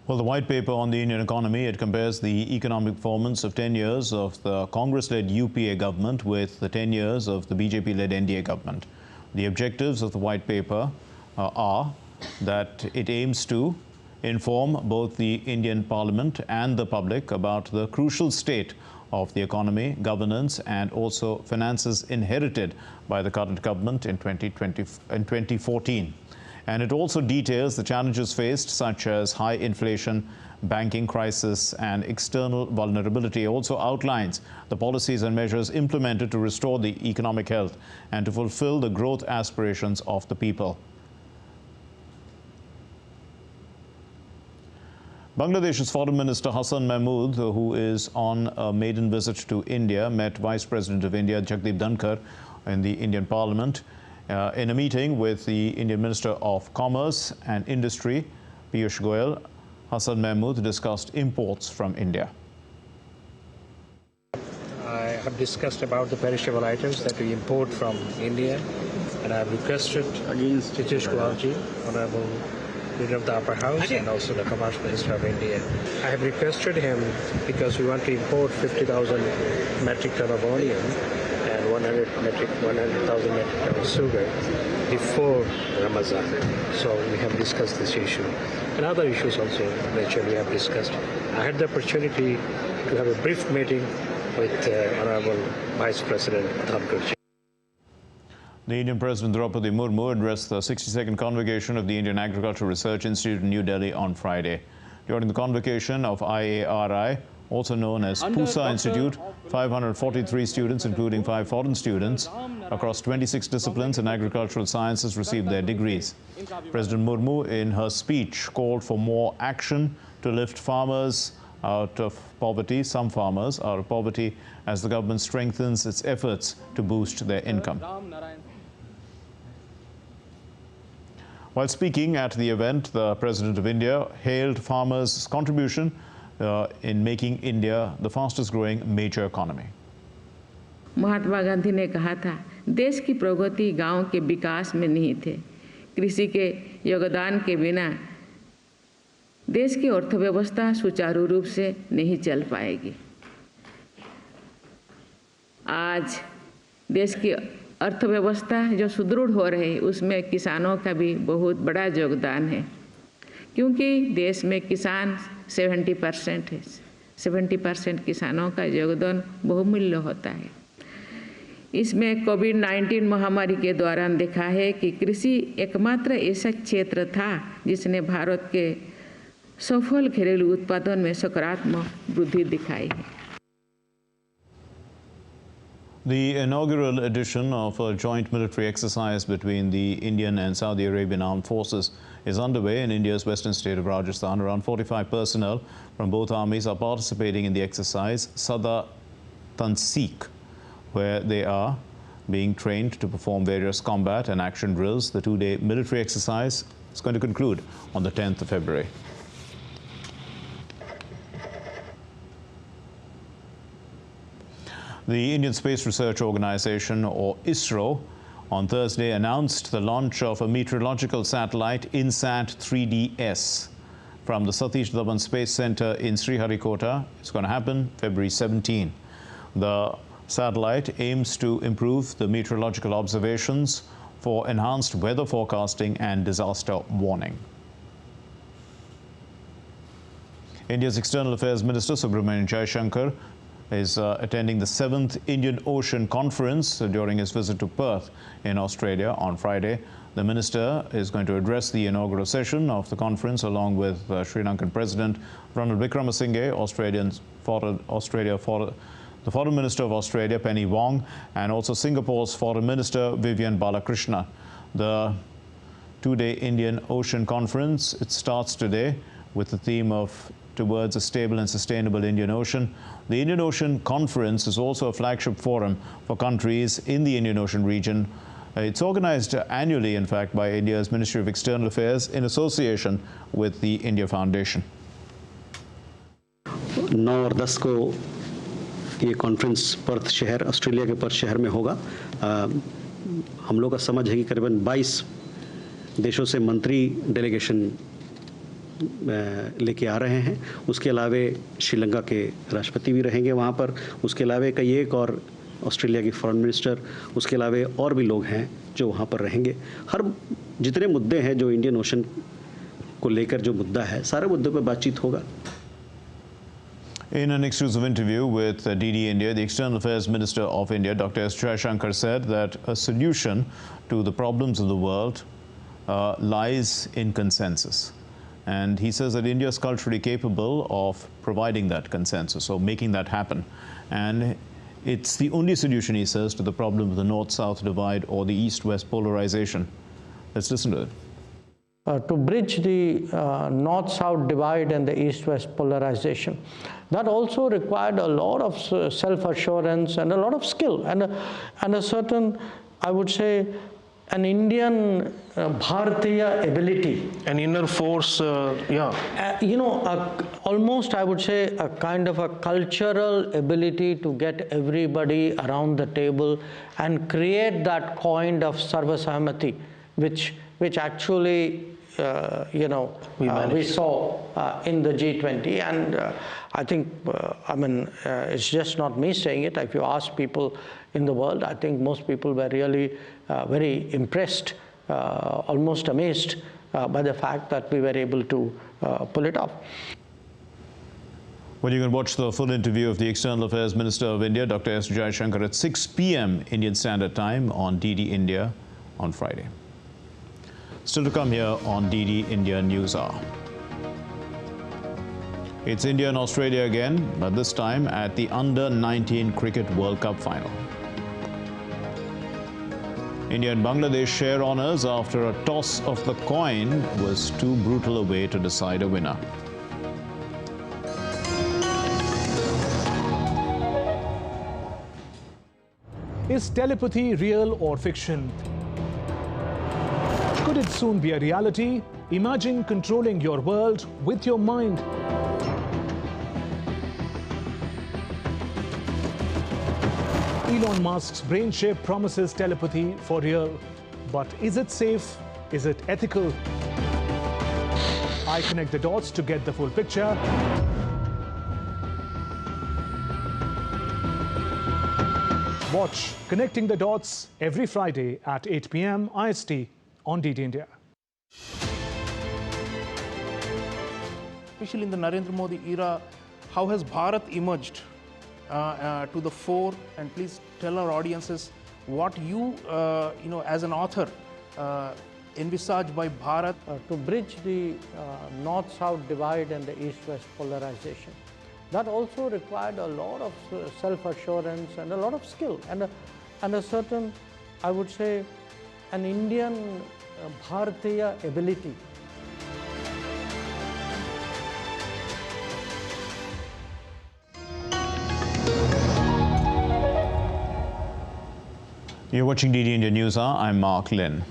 S1: Well, the white paper on the Indian economy, it compares the economic performance of 10 years of the Congress-led UPA government with the 10 years of the BJP-led NDA government. The objectives of the white paper are that it aims to inform both the Indian Parliament and the public about the crucial state of the economy, governance, and also finances inherited by the current government in 2014. And it also details the challenges faced, such as high inflation, banking crisis, and external vulnerability. It also outlines the policies and measures implemented to restore the economic health and to fulfill the growth aspirations of the people. Bangladesh's Foreign Minister Hassan Mahmood, who is on a maiden visit to India, met Vice President of India Jagdeep Dhankar in the Indian Parliament. In a meeting with the Indian Minister of Commerce and Industry, Piyush Goyal, Hassan Mahmood discussed imports from India.
S19: I have discussed about the perishable items that we import from India, and I have requested against Nitish Kumarji, Honorable Leader of the Upper House, and also the Commerce Minister of India. I have requested him because we want to import 50,000 metric ton of onion and 100,000 metric ton of sugar before Ramadan. So we have discussed this issue. And other issues also, naturally, we have discussed. I had the opportunity to have a brief meeting with Honorable Vice President Dhankar.
S1: The Indian President Draupadi Murmu addressed the 62nd convocation of the Indian Agricultural Research Institute in New Delhi on Friday. During the convocation of IARI, also known as PUSA Institute, 543 students, including 5 foreign students, across 26 disciplines in agricultural sciences received their degrees. President Murmu, in her speech, called for more action to lift farmers out of poverty, some farmers out of poverty, as the government strengthens its efforts to boost their income. While speaking at the event, the President of India hailed farmers' contribution in making India the fastest growing major economy.
S20: Mahatma Gandhi ने कहा था, देश की प्रगति गांव के विकास में नहीं थे। कृषि के योगदान के बिना देश की अर्थव्यवस्था सुचारू रूप से नहीं चल पाएगी। आज देश की अर्थव्यवस्था जो सुदृढ़ हो रही है, उसमें किसानों का भी बहुत बड़ा योगदान है, क्योंकि देश में किसान 70% है। 70% किसानों का योगदान बहुमूल्य होता है। इसमें कोविड-19 महामारी के दौरान देखा है कि कृषि एकमात्र ऐसा क्षेत्र था जिसने भारत के सफल घरेलू उत्पादन में सकारात्मक वृद्धि दिखाई है।
S1: The inaugural edition of a joint military exercise between the Indian and Saudi Arabian armed forces is underway in India's western state of Rajasthan. Around 45 personnel from both armies are participating in the exercise Sada Tanseek, where they are being trained to perform various combat and action drills. The two-day military exercise is going to conclude on the 10th of February. The Indian Space Research Organization, or ISRO, on Thursday announced the launch of a meteorological satellite, INSAT 3DS, from the Satish Dhawan Space Center in Sriharikota. It's going to happen February 17. The satellite aims to improve the meteorological observations for enhanced weather forecasting and disaster warning. India's External Affairs Minister Subramanian Jaishankar is attending the 7th Indian Ocean Conference during his visit to Perth in Australia on Friday. The minister is going to address the inaugural session of the conference along with Sri Lankan President Ranil Wickremesinghe, the Foreign Minister of Australia Penny Wong, and also Singapore's Foreign Minister Vivian Balakrishna. The two-day Indian Ocean Conference, it starts today with the theme of Towards a Stable and Sustainable Indian Ocean. The Indian Ocean Conference is also a flagship forum for countries in the Indian Ocean region. It's organized annually, in fact, by India's Ministry of External Affairs in association with the India Foundation.
S21: 9 और 10 को ये conference Perth शहर, Australia के Perth शहर में होगा। हम लोग का समझ है कि करीबन 22 देशों से मंत्री डेलीगेशन लेके आ रहे हैं। उसके अलावे श्रीलंका के राष्ट्रपति भी रहेंगे वहाँ पर। उसके अलावे कई एक और ऑस्ट्रेलिया की फॉरेन मिनिस्टर, उसके अलावे और भी लोग हैं जो वहाँ पर रहेंगे। हर जितने मुद्दे हैं जो इंडियन ओशन को लेकर जो मुद्दा है, सारे मुद्दों पर बातचीत होगा।
S1: In an exclusive interview with DD India, the External Affairs Minister of India, Dr. S. Jaishankar, said that a solution to the problems of the world lies in consensus. And he says that India is culturally capable of providing that consensus or making that happen. And it's the only solution, he says, to the problem of the North-South divide or the East-West polarization. Let's listen to it.
S12: To bridge the North-South divide and the East-West polarization. That also required a lot of self-assurance and a lot of skill and a certain, I would say, an Indian Bharatiya ability.
S9: An inner force,
S12: almost I would say a kind of a cultural ability to get everybody around the table and create that kind of Sarvasahmati, which actually we saw in the G20, and I think, it's just not me saying it. If you ask people in the world, I think most people were really very impressed, almost amazed by the fact that we were able to pull it off.
S1: Well, you can watch the full interview of the External Affairs Minister of India, Dr. S. Jaishankar, at 6 p.m. Indian Standard Time on DD India on Friday. Still to come here on DD India News Hour. It's India and Australia again, but this time at the Under-19 Cricket World Cup final. India and Bangladesh share honours after a toss of the coin was too brutal a way to decide a winner.
S22: Is telepathy real or fiction? Could it soon be a reality? Imagine controlling your world with your mind. Elon Musk's brain chip promises telepathy for real. But is it safe? Is it ethical? I connect the dots to get the full picture. Watch Connecting the Dots every Friday at 8 p.m. IST on DD India.
S9: Especially in the Narendra Modi era, how has Bharat emerged to the fore? And please tell our audiences what you, as an author, envisage by Bharat.
S12: To bridge the North-South divide and the East-West polarization. That also required a lot of self-assurance and a lot of skill and a certain, I would say, an Indian Bharatiya ability.
S1: You're watching DD India News Hour. I'm Mark Lin.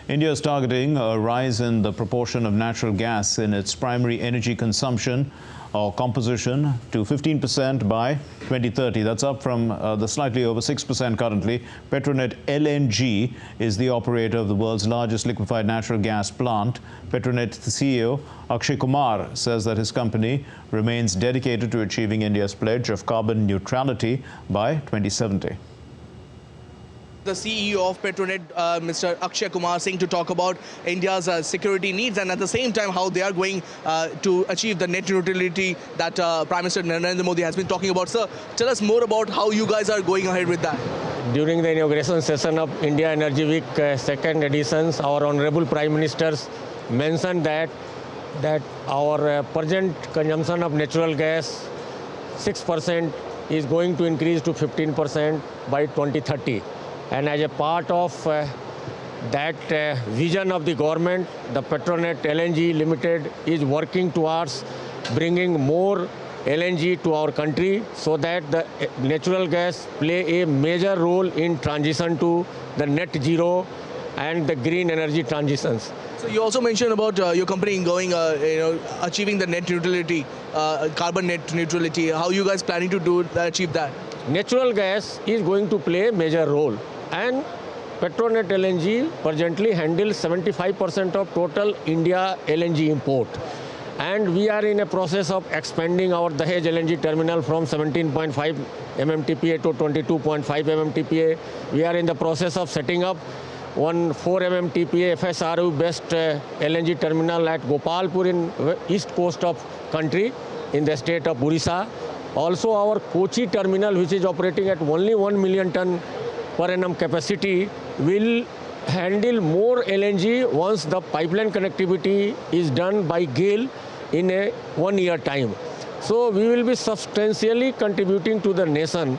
S1: India is targeting a rise in the proportion of natural gas in its primary energy consumption or composition to 15% by 2030. That's up from the slightly over 6% currently. Petronet LNG is the operator of the world's largest liquefied natural gas plant. Petronet CEO Akshay Kumar says that his company remains dedicated to achieving India's pledge of carbon neutrality by 2070.
S23: The CEO of Petronet, Mr. Akshay Kumar Singh, to talk about India's security needs and at the same time how they are going to achieve the net neutrality that Prime Minister Narendra Modi has been talking about. Sir, tell us more about how you guys are going ahead with that.
S24: During the inauguration session of India Energy Week second editions, our Honorable Prime Ministers mentioned that our present consumption of natural gas 6% is going to increase to 15% by 2030. And as a part of that vision of the government, the Petronet LNG Limited is working towards bringing more LNG to our country so that the natural gas play a major role in transition to the net zero and the green energy transitions.
S23: So you also mentioned about your company going, achieving the net neutrality, carbon net neutrality. How are you guys planning to achieve that?
S24: Natural gas is going to play a major role, and Petronet LNG presently handles 75% of total India LNG import. And we are in a process of expanding our Dahej LNG terminal from 17.5 MMTPA to 22.5 MMTPA. We are in the process of setting up one 4 MMTPA FSRU-based LNG terminal at Gopalpur in east coast of country in the state of Odisha. Also our Kochi terminal, which is operating at only 1 million ton per annum capacity, will handle more LNG once the pipeline connectivity is done by GAIL in a 1 year time. So we will be substantially contributing to the nation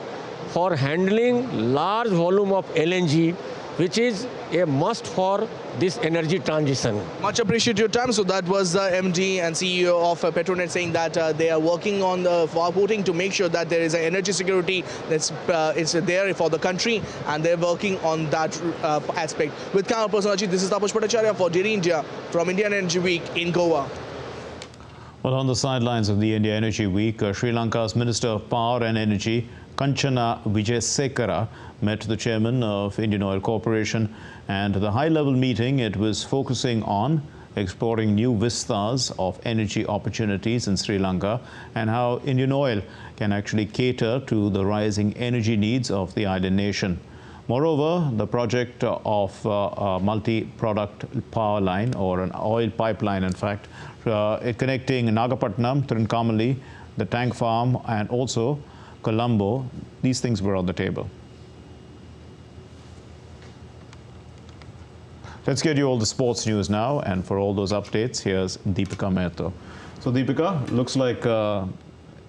S24: for handling large volume of LNG, which is a must for this energy transition.
S23: Much appreciate your time. So that was the MD and CEO of Petronet saying that they are working on the voting to make sure that there is an energy security that's there for the country, and they're working on that aspect. With camera person Ajit, this is Taposh Bhattacharya for Daily India from Indian Energy Week in Goa.
S1: Well, on the sidelines of the India Energy Week, Sri Lanka's Minister of Power and Energy, Kanchana Wijesekara, met the chairman of Indian Oil Corporation, and the high-level meeting, it was focusing on exploring new vistas of energy opportunities in Sri Lanka and how Indian Oil can actually cater to the rising energy needs of the island nation. Moreover, the project of a multi-product power line, or an oil pipeline in fact, connecting Nagapattinam, Trincomalee, the tank farm and also Colombo, these things were on the table. Let's get you all the sports news now, and for all those updates, here's Deepika Mehta. So Deepika, looks like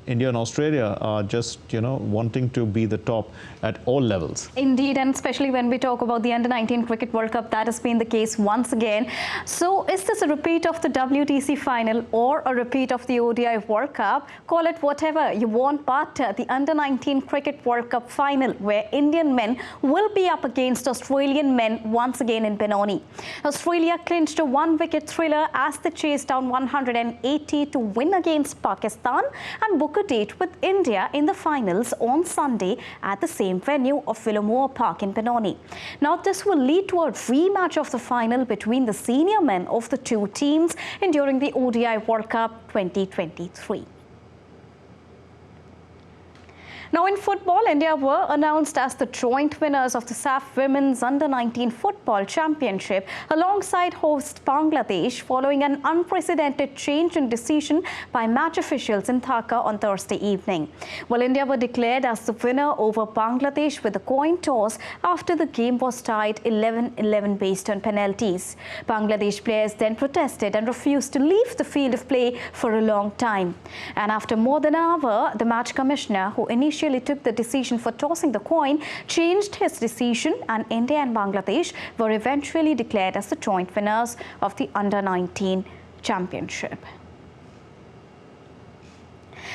S1: India and Australia are just, wanting to be the top at all levels.
S2: Indeed, and especially when we talk about the Under-19 Cricket World Cup, that has been the case once again. So is this a repeat of the WTC final or a repeat of the ODI World Cup? Call it whatever you want, but the Under-19 Cricket World Cup final, where Indian men will be up against Australian men once again in Benoni. Australia clinched a one-wicket thriller as they chased down 180 to win against Pakistan and book a date with India in the finals on Sunday at the same venue of Philomore Park in Benoni. Now, this will lead to a rematch of the final between the senior men of the two teams during the ODI World Cup 2023. Now, in football, India were announced as the joint winners of the SAF Women's Under-19 Football Championship alongside host Bangladesh following an unprecedented change in decision by match officials in Dhaka on Thursday evening. Well, India were declared as the winner over Bangladesh with a coin toss after the game was tied 11-11 based on penalties. Bangladesh players then protested and refused to leave the field of play for a long time. And after more than an hour, the match commissioner, who initially took the decision for tossing the coin, changed his decision, and India and Bangladesh were eventually declared as the joint winners of the Under-19 Championship.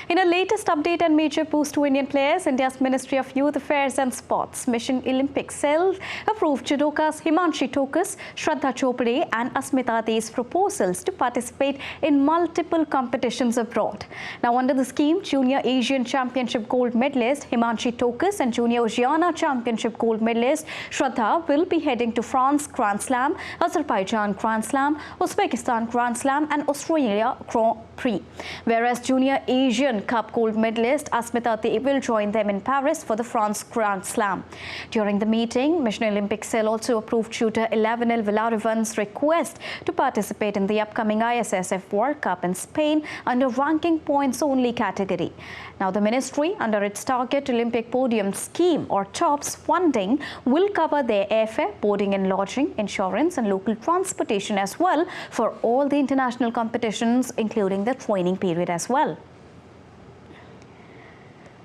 S2: In a latest update and major boost to Indian players, India's Ministry of Youth Affairs and Sports Mission Olympic Cell approved judokas Himanshi Tokas, Shraddha Chopade and Asmita De's proposals to participate in multiple competitions abroad. Now, under the scheme, Junior Asian Championship gold medalist Himanshi Tokas and Junior Oceania Championship gold medalist Shraddha will be heading to France Grand Slam, Azerbaijan Grand Slam, Uzbekistan Grand Slam and Australia Grand Prix, whereas Junior Asian Cup gold medalist Asmita De will join them in Paris for the France Grand Slam. During the meeting, Mission Olympic Cell also approved shooter Ilavenil Villarrevan's request to participate in the upcoming ISSF World Cup in Spain under ranking points only category. Now, the ministry, under its Target Olympic Podium scheme or TOPS funding, will cover their airfare, boarding and lodging, insurance and local transportation as well for all the international competitions, including the training period as well.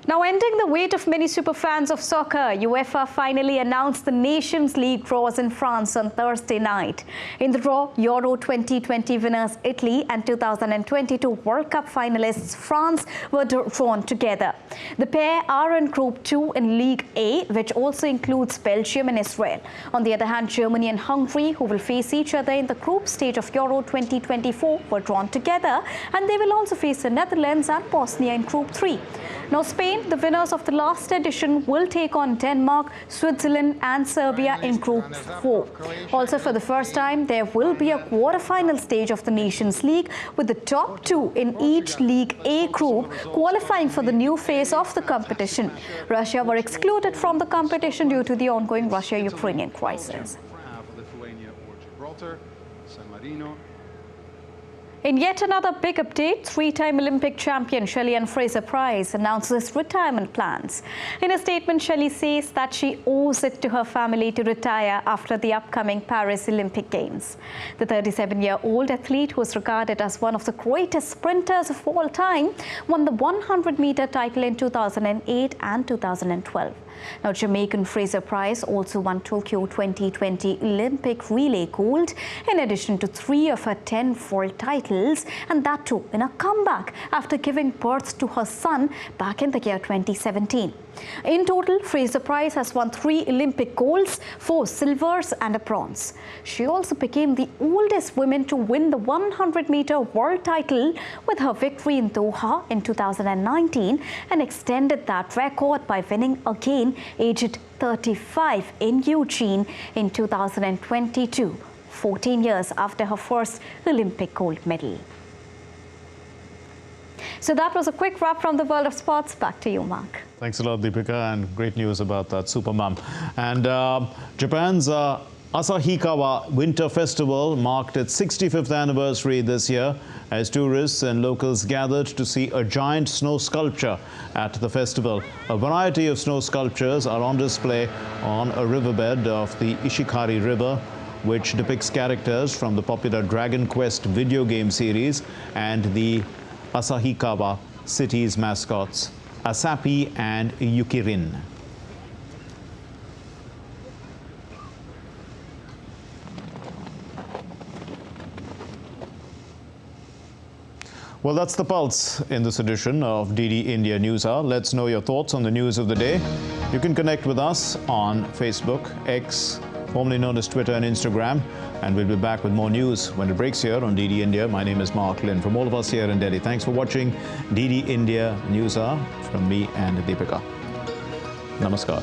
S2: Now, ending the wait of many superfans of soccer, UEFA finally announced the Nations League draws in France on Thursday night. In the draw, Euro 2020 winners Italy and 2022 World Cup finalists France were drawn together. The pair are in Group 2 in League A, which also includes Belgium and Israel. On the other hand, Germany and Hungary, who will face each other in the group stage of Euro 2024, were drawn together, and they will also face the Netherlands and Bosnia in Group 3. Now, Spain, the winners of the last edition, will take on Denmark, Switzerland and Serbia in Group 4. Also, for the first time, there will be a quarter-final stage of the Nations League, with the top 2 in each League A group qualifying for the new phase of the competition. Russia were excluded from the competition due to the ongoing Russia-Ukrainian crisis. In yet another big update, three-time Olympic champion Shelly-Ann Fraser-Pryce announces retirement plans. In a statement, Shelly says that she owes it to her family to retire after the upcoming Paris Olympic Games. The 37-year-old athlete, who is regarded as one of the greatest sprinters of all time, won the 100-meter title in 2008 and 2012. Now, Jamaican Fraser-Pryce also won Tokyo 2020 Olympic relay gold, in addition to 3 of her 10 world titles, and that too in a comeback after giving birth to her son back in the year 2017. In total, Fraser-Pryce has won 3 Olympic golds, 4 silvers and a bronze. She also became the oldest woman to win the 100-meter world title with her victory in Doha in 2019, and extended that record by winning again aged 35 in Eugene in 2022, 14 years after her first Olympic gold medal. So that was a quick wrap from the world of sports. Back to you, Mark.
S1: Thanks a lot, Deepika, and great news about that supermom. And Japan's Asahikawa Winter Festival marked its 65th anniversary this year, as tourists and locals gathered to see a giant snow sculpture at the festival. A variety of snow sculptures are on display on a riverbed of the Ishikari River, which depicts characters from the popular Dragon Quest video game series and the Asahikawa city's mascots, Asapi and Yukirin. Well, that's the pulse in this edition of DD India News Hour. Let's know your thoughts on the news of the day. You can connect with us on Facebook, X, formerly known as Twitter and Instagram, and we'll be back with more news when it breaks here on DD India. My name is Mark Lynn. From all of us here in Delhi, thanks for watching DD India News Hour from me and Deepika. Namaskar.